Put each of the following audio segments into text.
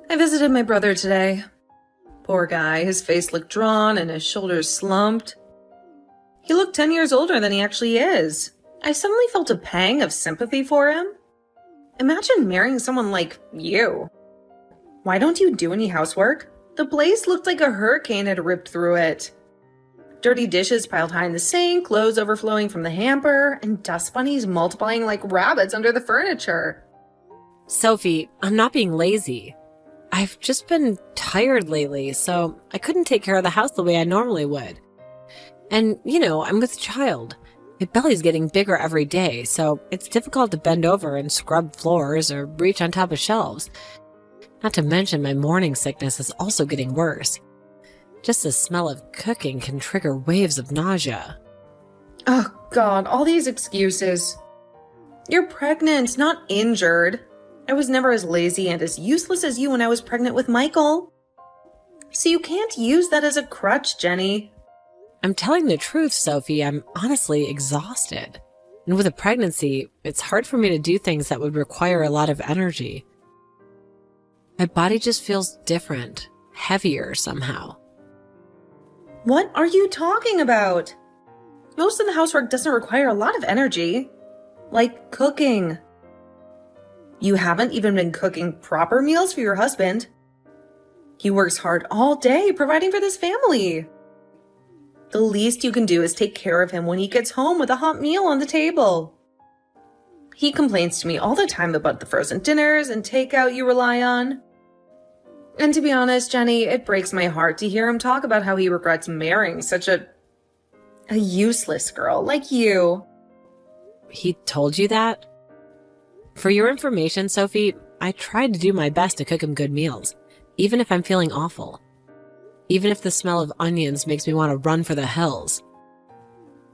I visited my brother today. Poor guy, his face looked drawn and his shoulders slumped. He looked 10 years older than he actually is. I suddenly felt a pang of sympathy for him. Imagine marrying someone like you. Why don't you do any housework? The place looked like a hurricane had ripped through it. Dirty dishes piled high in the sink, clothes overflowing from the hamper, and dust bunnies multiplying like rabbits under the furniture. Sophie, I'm not being lazy. I've just been tired lately, so I couldn't take care of the house the way I normally would. And, I'm with child. My belly's getting bigger every day, so it's difficult to bend over and scrub floors or reach on top of shelves. Not to mention my morning sickness is also getting worse. Just the smell of cooking can trigger waves of nausea. Oh God, all these excuses. You're pregnant, not injured. I was never as lazy and as useless as you when I was pregnant with Michael. So you can't use that as a crutch, Jenny. I'm telling the truth, Sophie. I'm honestly exhausted. And with a pregnancy, it's hard for me to do things that would require a lot of energy. My body just feels different, heavier somehow. What are you talking about? Most of the housework doesn't require a lot of energy. Like cooking. You haven't even been cooking proper meals for your husband. He works hard all day providing for this family. The least you can do is take care of him when he gets home with a hot meal on the table. He complains to me all the time about the frozen dinners and takeout you rely on. And to be honest, Jenny, it breaks my heart to hear him talk about how he regrets marrying such a useless girl like you. He told you that? For your information, Sophie, I tried to do my best to cook him good meals, even if I'm feeling awful. Even if the smell of onions makes me want to run for the hills.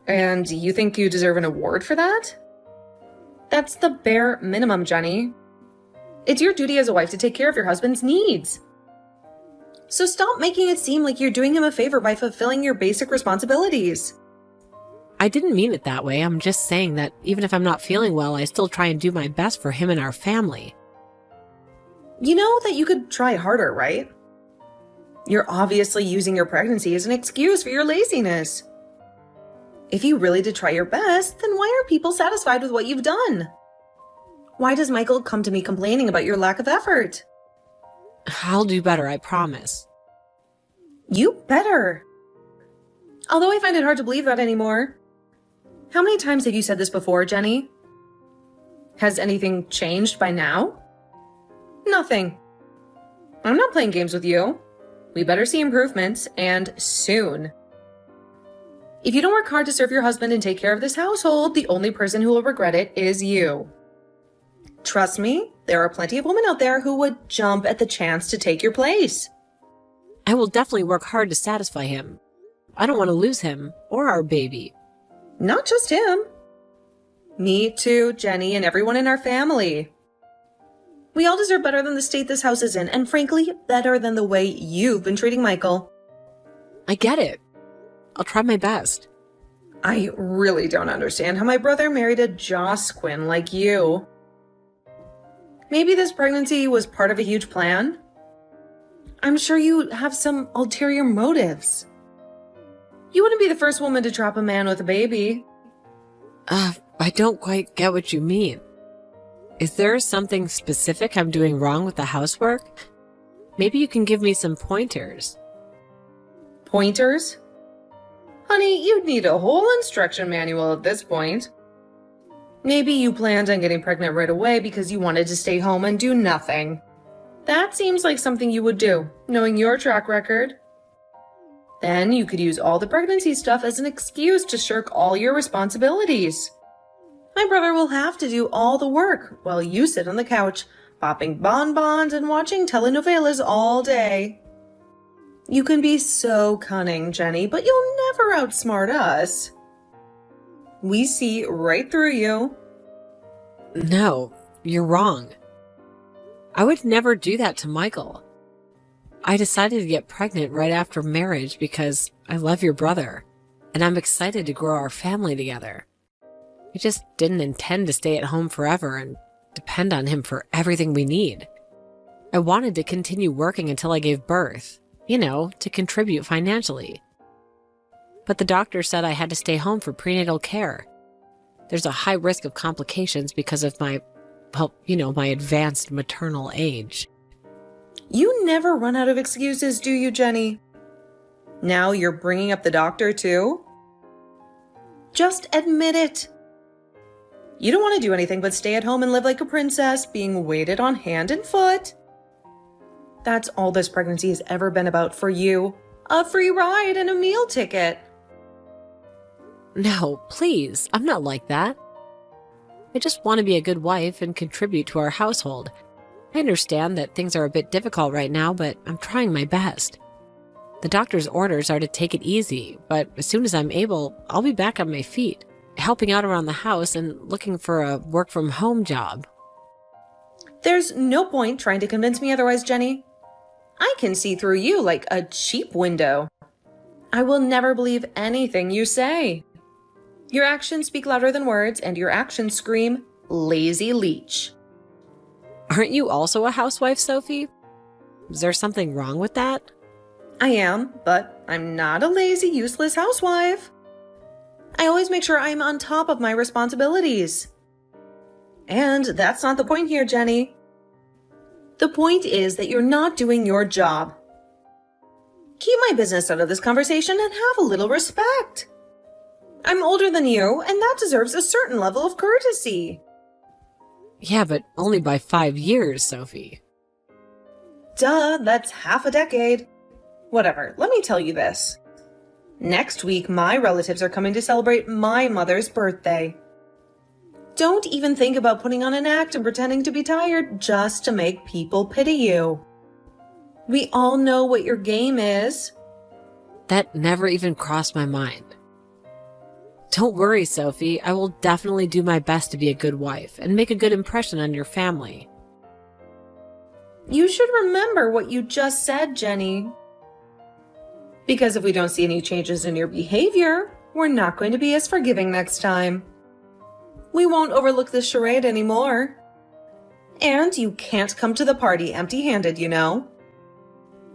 And you think you deserve an award for that? That's the bare minimum, Jenny. It's your duty as a wife to take care of your husband's needs. So stop making it seem like you're doing him a favor by fulfilling your basic responsibilities. I didn't mean it that way. I'm just saying that even if I'm not feeling well, I still try and do my best for him and our family. You know that you could try harder, right? You're obviously using your pregnancy as an excuse for your laziness. If you really did try your best, then why are people satisfied with what you've done? Why does Michael come to me complaining about your lack of effort? I'll do better, I promise. You better. Although I find it hard to believe that anymore. How many times have you said this before, Jenny? Has anything changed by now? Nothing. I'm not playing games with you. We better see improvements, and soon. If you don't work hard to serve your husband and take care of this household, the only person who will regret it is you. Trust me, there are plenty of women out there who would jump at the chance to take your place. I will definitely work hard to satisfy him. I don't want to lose him or our baby. Not just him. Me too, Jenny, and everyone in our family. We all deserve better than the state this house is in, and frankly, better than the way you've been treating Michael. I get it. I'll try my best. I really don't understand how my brother married a Joss Quinn like you. Maybe this pregnancy was part of a huge plan? I'm sure you have some ulterior motives. You wouldn't be the first woman to trap a man with a baby. I don't quite get what you mean. Is there something specific I'm doing wrong with the housework? Maybe you can give me some pointers. Pointers? Honey, you'd need a whole instruction manual at this point. Maybe you planned on getting pregnant right away because you wanted to stay home and do nothing. That seems like something you would do, knowing your track record. Then you could use all the pregnancy stuff as an excuse to shirk all your responsibilities. My brother will have to do all the work while you sit on the couch, popping bonbons and watching telenovelas all day. You can be so cunning, Jenny, but you'll never outsmart us. We see right through you. No, you're wrong. I would never do that to Michael. I decided to get pregnant right after marriage because I love your brother, and I'm excited to grow our family together. We just didn't intend to stay at home forever and depend on him for everything we need. I wanted to continue working until I gave birth, to contribute financially. But the doctor said I had to stay home for prenatal care. There's a high risk of complications because of my advanced maternal age. You never run out of excuses, do you, Jenny? Now you're bringing up the doctor, too? Just admit it. You don't want to do anything but stay at home and live like a princess, being waited on hand and foot. That's all this pregnancy has ever been about for you. A free ride and a meal ticket. No, please, I'm not like that. I just want to be a good wife and contribute to our household. I understand that things are a bit difficult right now, but I'm trying my best. The doctor's orders are to take it easy, but as soon as I'm able, I'll be back on my feet, helping out around the house and looking for a work-from-home job. There's no point trying to convince me otherwise, Jenny. I can see through you like a cheap window. I will never believe anything you say. Your actions speak louder than words, and your actions scream, lazy leech. Aren't you also a housewife, Sophie? Is there something wrong with that? I am, but I'm not a lazy, useless housewife. I always make sure I'm on top of my responsibilities. And that's not the point here, Jenny. The point is that you're not doing your job. Keep my business out of this conversation and have a little respect. I'm older than you, and that deserves a certain level of courtesy. Yeah, but only by 5 years, Sophie. Duh, that's half a decade. Whatever, let me tell you this. Next week, my relatives are coming to celebrate my mother's birthday. Don't even think about putting on an act and pretending to be tired just to make people pity you. We all know what your game is. That never even crossed my mind. Don't worry, Sophie. I will definitely do my best to be a good wife and make a good impression on your family. You should remember what you just said, Jenny. Because if we don't see any changes in your behavior, we're not going to be as forgiving next time. We won't overlook this charade anymore. And you can't come to the party empty-handed, you know.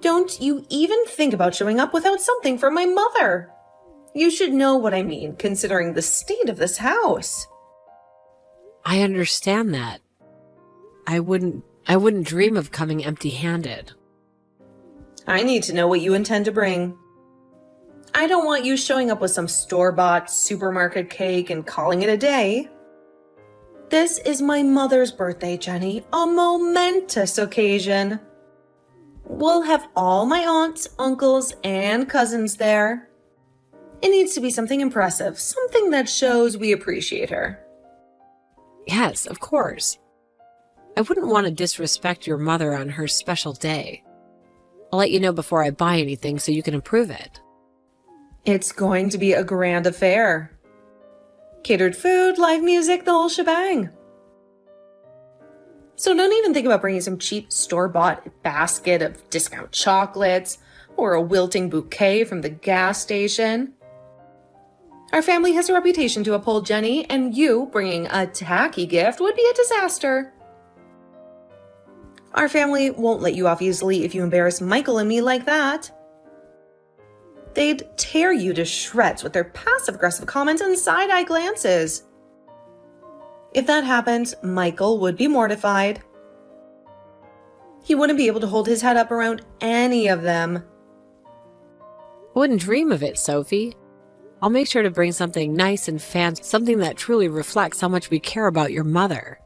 Don't you even think about showing up without something from my mother. You should know what I mean, considering the state of this house. I understand that. I wouldn't dream of coming empty-handed. I need to know what you intend to bring. I don't want you showing up with some store-bought supermarket cake and calling it a day. This is my mother's birthday, Jenny, a momentous occasion. We'll have all my aunts, uncles, and cousins there. It needs to be something impressive, something that shows we appreciate her. Yes, of course. I wouldn't want to disrespect your mother on her special day. I'll let you know before I buy anything so you can approve it. It's going to be a grand affair. Catered food, live music, the whole shebang. So don't even think about bringing some cheap store-bought basket of discount chocolates or a wilting bouquet from the gas station. Our family has a reputation to uphold, Jenny, and you bringing a tacky gift would be a disaster. Our family won't let you off easily if you embarrass Michael and me like that. They'd tear you to shreds with their passive-aggressive comments and side-eye glances. If that happened, Michael would be mortified. He wouldn't be able to hold his head up around any of them. I wouldn't dream of it, Sophie. I'll make sure to bring something nice and fancy, something that truly reflects how much we care about your mother.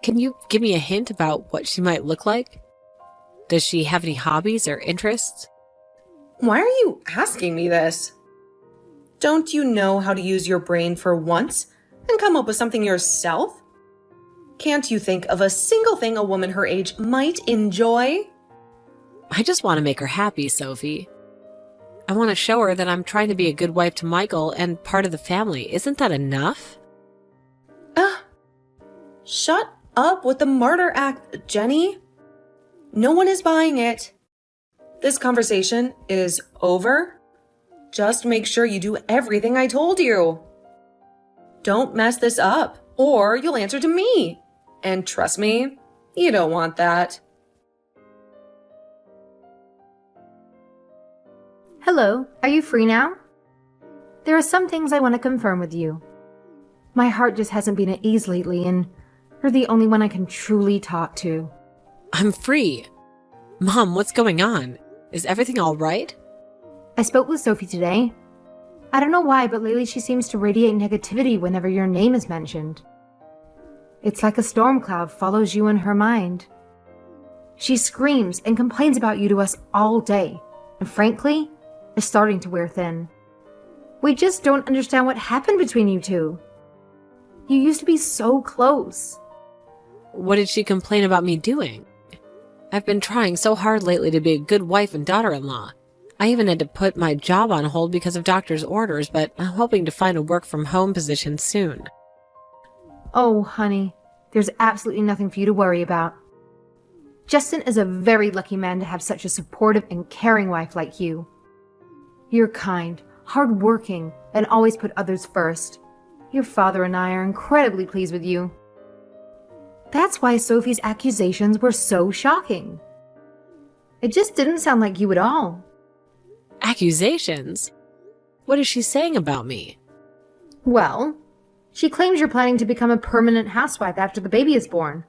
Can you give me a hint about what she might look like? Does she have any hobbies or interests? Why are you asking me this? Don't you know how to use your brain for once and come up with something yourself? Can't you think of a single thing a woman her age might enjoy? I just want to make her happy, Sophie. I want to show her that I'm trying to be a good wife to Michael and part of the family. Isn't that enough? Shut up with the martyr act, Jenny. No one is buying it. This conversation is over. Just make sure you do everything I told you. Don't mess this up, or you'll answer to me. And trust me, you don't want that. Hello, are you free now? There are some things I want to confirm with you. My heart just hasn't been at ease lately, and you're the only one I can truly talk to. I'm free. Mom, what's going on? Is everything all right? I spoke with Sophie today. I don't know why, but lately she seems to radiate negativity whenever your name is mentioned. It's like a storm cloud follows you in her mind. She screams and complains about you to us all day, and frankly, is starting to wear thin. We just don't understand what happened between you two. You used to be so close. What did she complain about me doing? I've been trying so hard lately to be a good wife and daughter-in-law. I even had to put my job on hold because of doctor's orders, but I'm hoping to find a work-from-home position soon. Oh, honey, there's absolutely nothing for you to worry about. Justin is a very lucky man to have such a supportive and caring wife like you. You're kind, hardworking, and always put others first. Your father and I are incredibly pleased with you. That's why Sophie's accusations were so shocking. It just didn't sound like you at all. Accusations? What is she saying about me? Well, she claims you're planning to become a permanent housewife after the baby is born.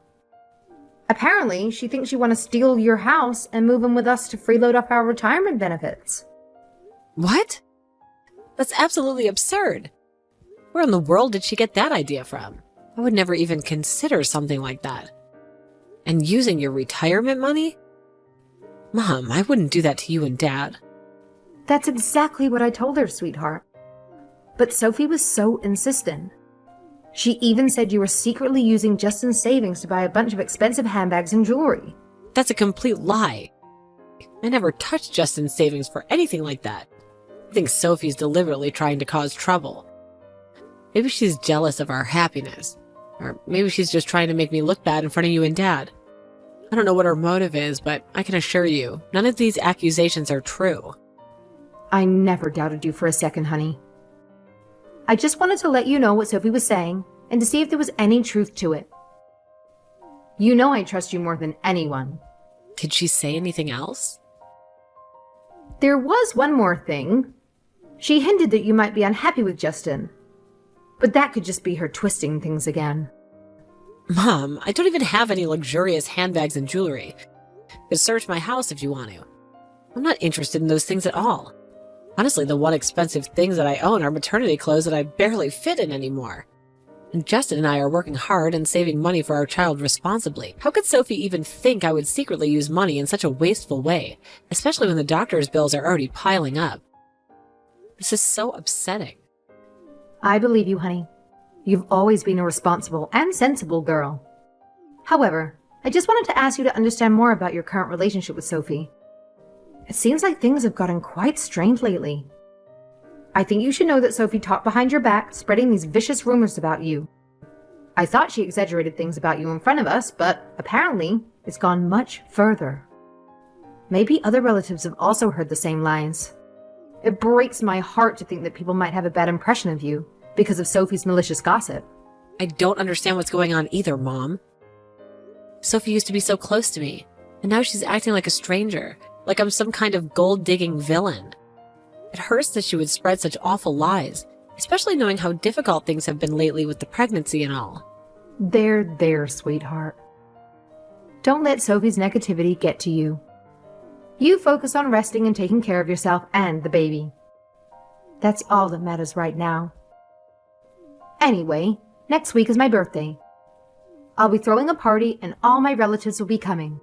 Apparently, she thinks you want to steal your house and move in with us to freeload off our retirement benefits. What? That's absolutely absurd. Where in the world did she get that idea from? I would never even consider something like that. And using your retirement money? Mom, I wouldn't do that to you and Dad. That's exactly what I told her, sweetheart. But Sophie was so insistent. She even said you were secretly using Justin's savings to buy a bunch of expensive handbags and jewelry. That's a complete lie. I never touched Justin's savings for anything like that. I think Sophie's deliberately trying to cause trouble. Maybe she's jealous of our happiness. Or maybe she's just trying to make me look bad in front of you and Dad. I don't know what her motive is, but I can assure you, none of these accusations are true. I never doubted you for a second, honey. I just wanted to let you know what Sophie was saying and to see if there was any truth to it. You know I trust you more than anyone. Did she say anything else? There was one more thing. She hinted that you might be unhappy with Justin. But that could just be her twisting things again. Mom, I don't even have any luxurious handbags and jewelry. You can search my house if you want to. I'm not interested in those things at all. Honestly, the one expensive things that I own are maternity clothes that I barely fit in anymore. And Justin and I are working hard and saving money for our child responsibly. How could Sophie even think I would secretly use money in such a wasteful way, especially when the doctor's bills are already piling up? This is so upsetting. I believe you, honey. You've always been a responsible and sensible girl. However, I just wanted to ask you to understand more about your current relationship with Sophie. It seems like things have gotten quite strained lately. I think you should know that Sophie talked behind your back, spreading these vicious rumors about you. I thought she exaggerated things about you in front of us, but apparently it's gone much further. Maybe other relatives have also heard the same lies. It breaks my heart to think that people might have a bad impression of you because of Sophie's malicious gossip. I don't understand what's going on either, Mom. Sophie used to be so close to me, and now she's acting like a stranger, like I'm some kind of gold-digging villain. It hurts that she would spread such awful lies, especially knowing how difficult things have been lately with the pregnancy and all. There, sweetheart. Don't let Sophie's negativity get to you. You focus on resting and taking care of yourself and the baby. That's all that matters right now. Anyway, next week is my birthday. I'll be throwing a party and all my relatives will be coming.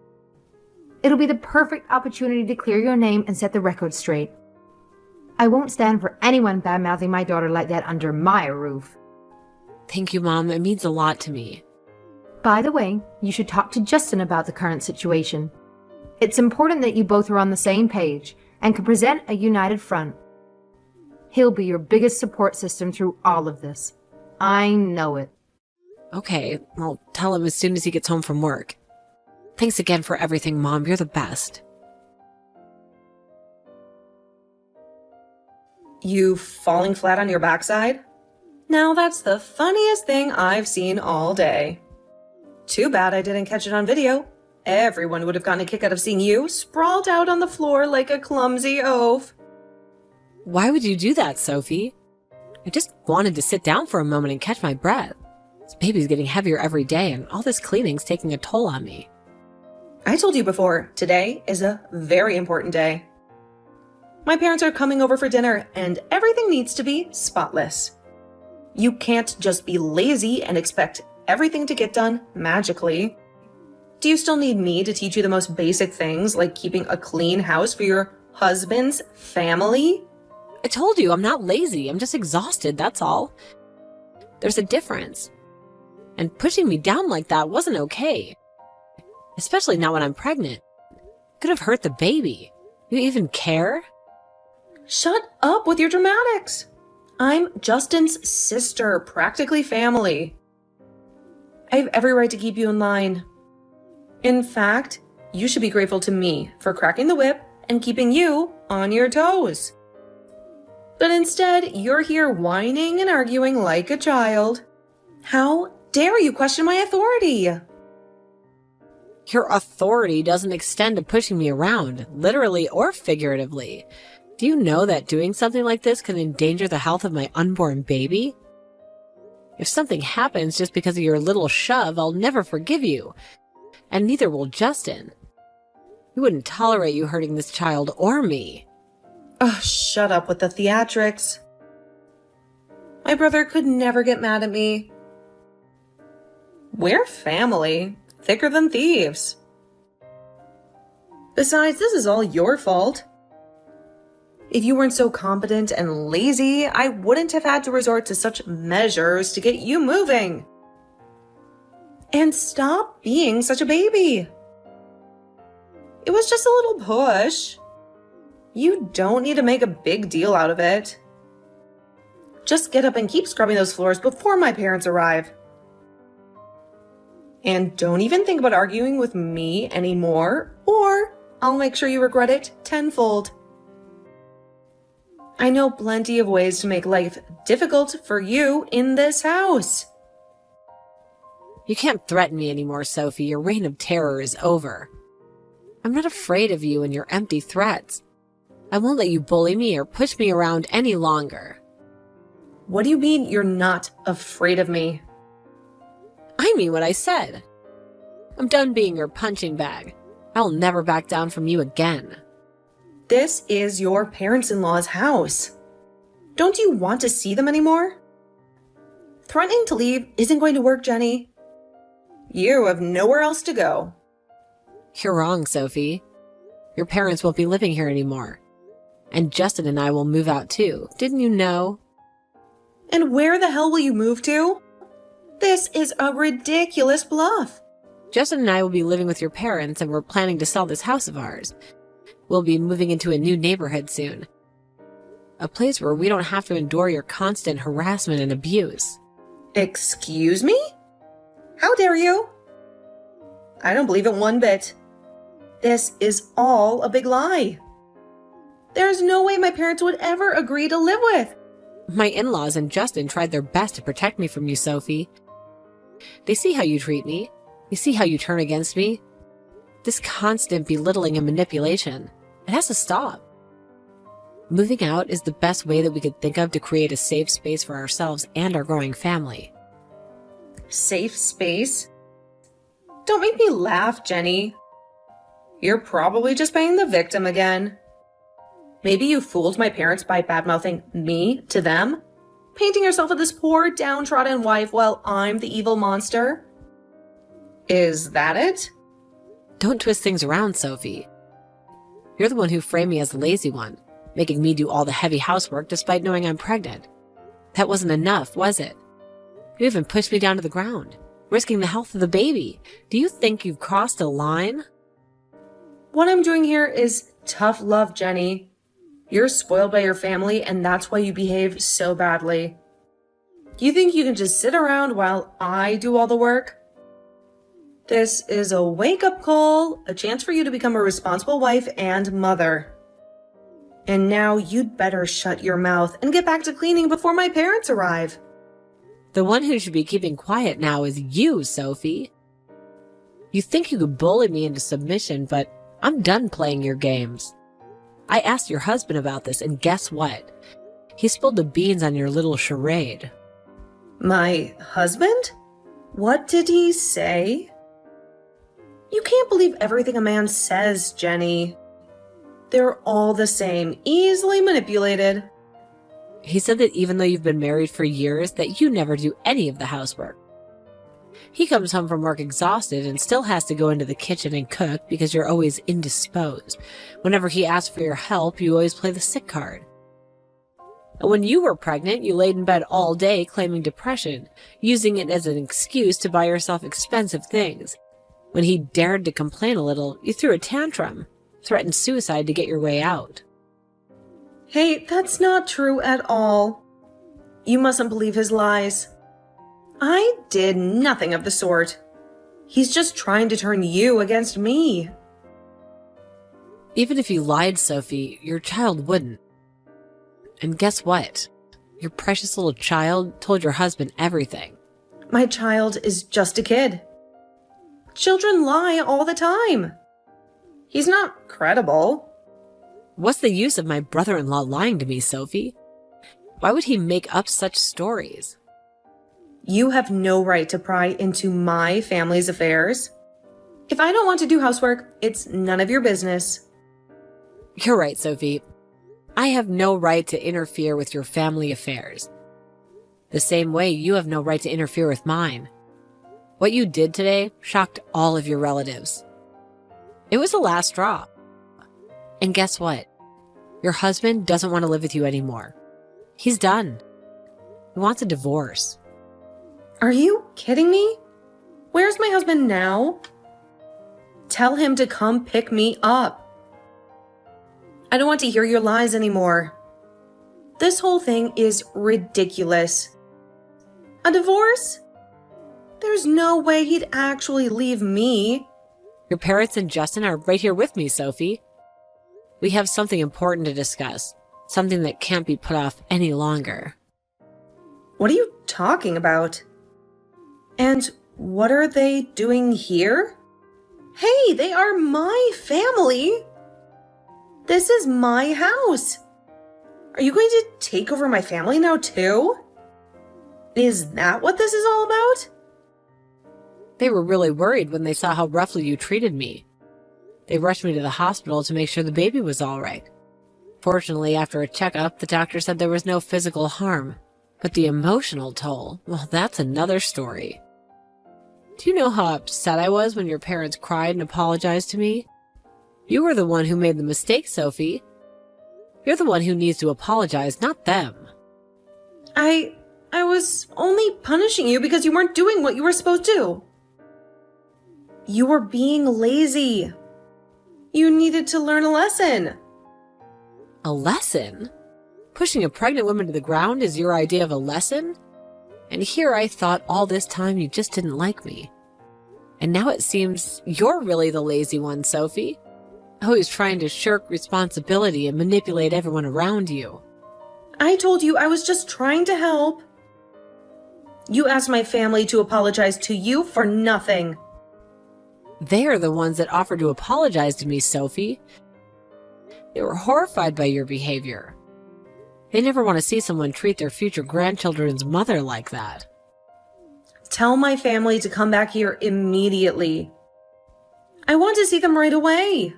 It'll be the perfect opportunity to clear your name and set the record straight. I won't stand for anyone bad-mouthing my daughter like that under my roof. Thank you, Mom. It means a lot to me. By the way, you should talk to Justin about the current situation. It's important that you both are on the same page and can present a united front. He'll be your biggest support system through all of this. I know it. Okay, I'll tell him as soon as he gets home from work. Thanks again for everything, Mom. You're the best. You falling flat on your backside? Now that's the funniest thing I've seen all day. Too bad I didn't catch it on video. Everyone would have gotten a kick out of seeing you sprawled out on the floor like a clumsy oaf. Why would you do that, Sophie? I just wanted to sit down for a moment and catch my breath. This baby's getting heavier every day, and all this cleaning's taking a toll on me. I told you before, today is a very important day. My parents are coming over for dinner, and everything needs to be spotless. You can't just be lazy and expect everything to get done magically. Do you still need me to teach you the most basic things, like keeping a clean house for your husband's family? I told you, I'm not lazy. I'm just exhausted, that's all. There's a difference. And pushing me down like that wasn't okay. Especially not when I'm pregnant. Could have hurt the baby. You even care? Shut up with your dramatics. I'm Justin's sister, practically family. I have every right to keep you in line. In fact, you should be grateful to me for cracking the whip and keeping you on your toes. But instead, you're here whining and arguing like a child. How dare you question my authority? Your authority doesn't extend to pushing me around, literally or figuratively. Do you know that doing something like this can endanger the health of my unborn baby? If something happens just because of your little shove, I'll never forgive you. And neither will Justin. We wouldn't tolerate you hurting this child or me. Ugh, shut up with the theatrics. My brother could never get mad at me. We're family, thicker than thieves. Besides, this is all your fault. If you weren't so competent and lazy, I wouldn't have had to resort to such measures to get you moving. And stop being such a baby. It was just a little push. You don't need to make a big deal out of it. Just get up and keep scrubbing those floors before my parents arrive. And don't even think about arguing with me anymore, or I'll make sure you regret it tenfold. I know plenty of ways to make life difficult for you in this house. You can't threaten me anymore, Sophie. Your reign of terror is over. I'm not afraid of you and your empty threats. I won't let you bully me or push me around any longer. What do you mean you're not afraid of me? I mean what I said. I'm done being your punching bag. I'll never back down from you again. This is your parents-in-law's house. Don't you want to see them anymore? Threatening to leave isn't going to work, Jenny. You have nowhere else to go. You're wrong, Sophie. Your parents won't be living here anymore. And Justin and I will move out too. Didn't you know? And where the hell will you move to? This is a ridiculous bluff. Justin and I will be living with your parents, and we're planning to sell this house of ours. We'll be moving into a new neighborhood soon. A place where we don't have to endure your constant harassment and abuse. Excuse me? How dare you? I don't believe it one bit. This is all a big lie. There's no way my parents would ever agree to live with. My in-laws and Justin tried their best to protect me from you, Sophie. They see how you treat me. They see how you turn against me. This constant belittling and manipulation, it has to stop. Moving out is the best way that we could think of to create a safe space for ourselves and our growing family. Safe space? Don't make me laugh, Jenny. You're probably just playing the victim again. Maybe you fooled my parents by badmouthing me to them, painting yourself as this poor, downtrodden wife while I'm the evil monster. Is that it? Don't twist things around, Sophie. You're the one who framed me as the lazy one, making me do all the heavy housework despite knowing I'm pregnant. That wasn't enough, was it? You even pushed me down to the ground, risking the health of the baby. Do you think you've crossed a line? What I'm doing here is tough love, Jenny. You're spoiled by your family, and that's why you behave so badly. You think you can just sit around while I do all the work? This is a wake-up call, a chance for you to become a responsible wife and mother. And now you'd better shut your mouth and get back to cleaning before my parents arrive. The one who should be keeping quiet now is you, Sophie. You think you could bully me into submission, but I'm done playing your games. I asked your husband about this, and guess what? He spilled the beans on your little charade. My husband? What did he say? You can't believe everything a man says, Jenny. They're all the same, easily manipulated. He said that even though you've been married for years, that you never do any of the housework. He comes home from work exhausted and still has to go into the kitchen and cook because you're always indisposed. Whenever he asks for your help, you always play the sick card. And when you were pregnant, you laid in bed all day claiming depression, using it as an excuse to buy yourself expensive things. When he dared to complain a little, you threw a tantrum, threatened suicide to get your way out. Hey, that's not true at all. You mustn't believe his lies. I did nothing of the sort. He's just trying to turn you against me. Even if you lied, Sophie, your child wouldn't. And guess what? Your precious little child told your husband everything. My child is just a kid. Children lie all the time. He's not credible. What's the use of my brother-in-law lying to me, Sophie? Why would he make up such stories? You have no right to pry into my family's affairs. If I don't want to do housework, it's none of your business. You're right, Sophie. I have no right to interfere with your family affairs. The same way you have no right to interfere with mine. What you did today shocked all of your relatives. It was the last straw. And guess what? Your husband doesn't want to live with you anymore. He's done. He wants a divorce. Are you kidding me? Where's my husband now? Tell him to come pick me up. I don't want to hear your lies anymore. This whole thing is ridiculous. A divorce? There's no way he'd actually leave me. Your parents and Justin are right here with me, Sophie. We have something important to discuss. Something that can't be put off any longer. What are you talking about? And what are they doing here? Hey, they are my family. This is my house. Are you going to take over my family now too? Is that what this is all about? They were really worried when they saw how roughly you treated me. They rushed me to the hospital to make sure the baby was all right. Fortunately, after a checkup, the doctor said there was no physical harm. But the emotional toll, well, that's another story. Do you know how upset I was when your parents cried and apologized to me? You were the one who made the mistake, Sophie. You're the one who needs to apologize, not them. I was only punishing you because you weren't doing what you were supposed to. You were being lazy. You needed to learn a lesson. A lesson? Pushing a pregnant woman to the ground is your idea of a lesson? And here I thought all this time you just didn't like me. And now it seems you're really the lazy one, Sophie. Always trying to shirk responsibility and manipulate everyone around you. I told you I was just trying to help. You asked my family to apologize to you for nothing. They're the ones that offered to apologize to me, Sophie. They were horrified by your behavior. They never want to see someone treat their future grandchildren's mother like that. Tell my family to come back here immediately. I want to see them right away.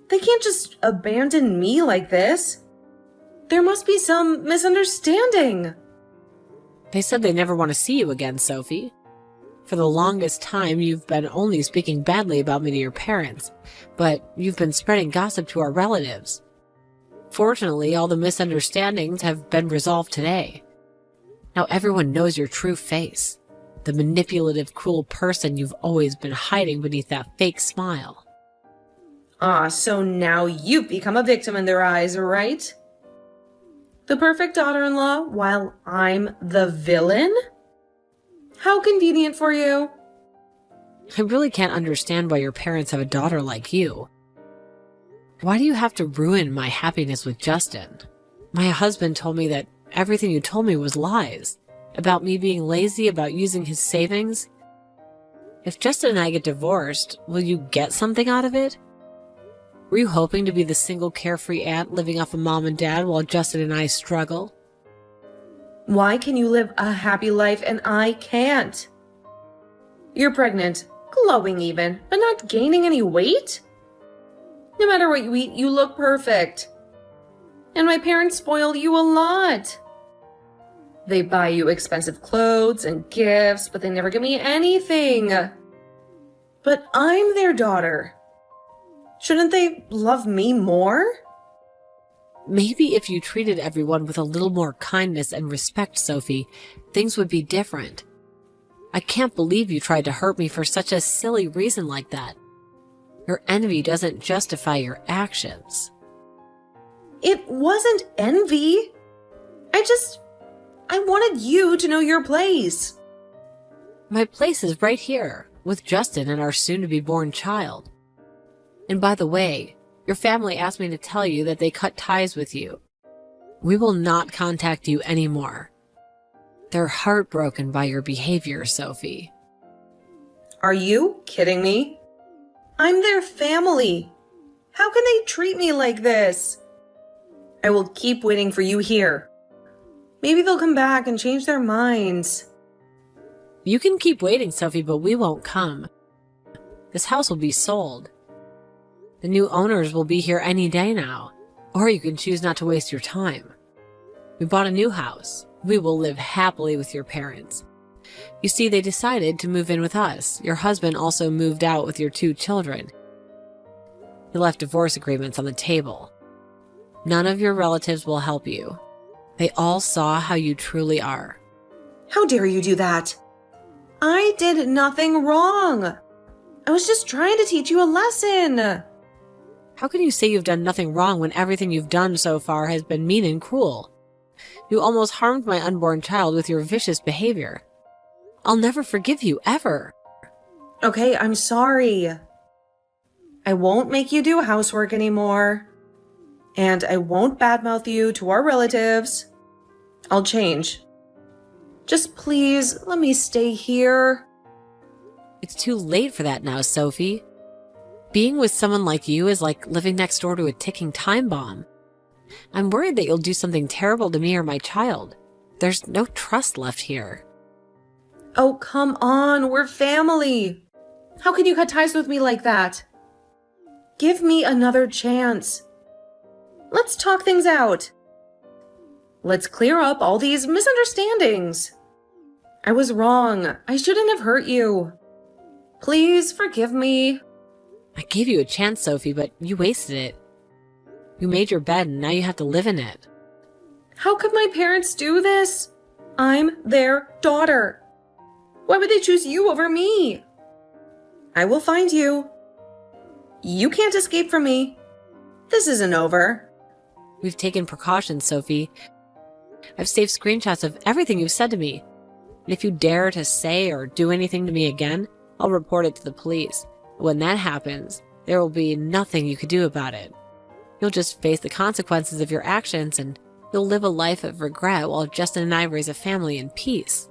They can't just abandon me like this. There must be some misunderstanding. They said they never want to see you again, Sophie. For the longest time, you've been only speaking badly about me to your parents, but you've been spreading gossip to our relatives. Fortunately, all the misunderstandings have been resolved today. Now everyone knows your true face, the manipulative, cruel person you've always been hiding beneath that fake smile. So now you've become a victim in their eyes, right? The perfect daughter-in-law while I'm the villain? How convenient for you. I really can't understand why your parents have a daughter like you. Why do you have to ruin my happiness with Justin? My husband told me that everything you told me was lies. About me being lazy, about using his savings. If Justin and I get divorced, will you get something out of it? Were you hoping to be the single carefree aunt living off of mom and dad while Justin and I struggle? Why can you live a happy life and I can't? You're pregnant, glowing even, but not gaining any weight? No matter what you eat, you look perfect. And my parents spoil you a lot. They buy you expensive clothes and gifts, but they never give me anything. But I'm their daughter. Shouldn't they love me more? Maybe if you treated everyone with a little more kindness and respect, Sophie, things would be different. I can't believe you tried to hurt me for such a silly reason like that. Your envy doesn't justify your actions. It wasn't envy. I wanted you to know your place. My place is right here, with Justin and our soon-to-be-born child. And by the way, your family asked me to tell you that they cut ties with you. We will not contact you anymore. They're heartbroken by your behavior, Sophie. Are you kidding me? I'm their family. How can they treat me like this? I will keep waiting for you here. Maybe they'll come back and change their minds. You can keep waiting, Sophie, but we won't come. This house will be sold. The new owners will be here any day now, or you can choose not to waste your time. We bought a new house. We will live happily with your parents. You see, they decided to move in with us. Your husband also moved out with your 2 children. He left divorce agreements on the table. None of your relatives will help you. They all saw how you truly are. How dare you do that? I did nothing wrong. I was just trying to teach you a lesson. How can you say you've done nothing wrong when everything you've done so far has been mean and cruel? You almost harmed my unborn child with your vicious behavior. I'll never forgive you, ever. Okay, I'm sorry. I won't make you do housework anymore. And I won't badmouth you to our relatives. I'll change. Just please let me stay here. It's too late for that now, Sophie. Being with someone like you is like living next door to a ticking time bomb. I'm worried that you'll do something terrible to me or my child. There's no trust left here. Oh, come on, we're family. How can you cut ties with me like that? Give me another chance. Let's talk things out. Let's clear up all these misunderstandings. I was wrong. I shouldn't have hurt you. Please forgive me. I gave you a chance, Sophie, but you wasted it. You made your bed and now you have to live in it. How could my parents do this? I'm their daughter. Why would they choose you over me? I will find you. You can't escape from me. This isn't over. We've taken precautions, Sophie. I've saved screenshots of everything you've said to me. And if you dare to say or do anything to me again, I'll report it to the police. When that happens, there will be nothing you could do about it. You'll just face the consequences of your actions and you'll live a life of regret while Justin and I raise a family in peace.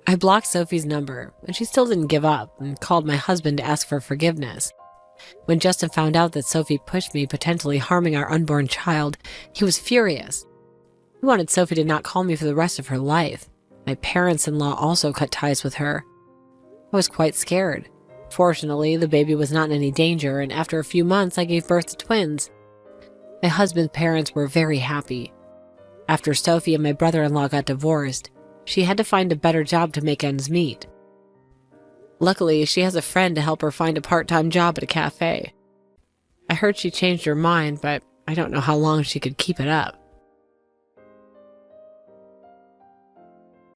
I blocked Sophie's number, and she still didn't give up and called my husband to ask for forgiveness. When Justin found out that Sophie pushed me, potentially harming our unborn child, he was furious. He wanted Sophie to not call me for the rest of her life. My parents-in-law also cut ties with her. I was quite scared. Fortunately, the baby was not in any danger, and after a few months, I gave birth to twins. My husband's parents were very happy. After Sophie and my brother-in-law got divorced, she had to find a better job to make ends meet. Luckily, she has a friend to help her find a part-time job at a cafe. I heard she changed her mind, but I don't know how long she could keep it up.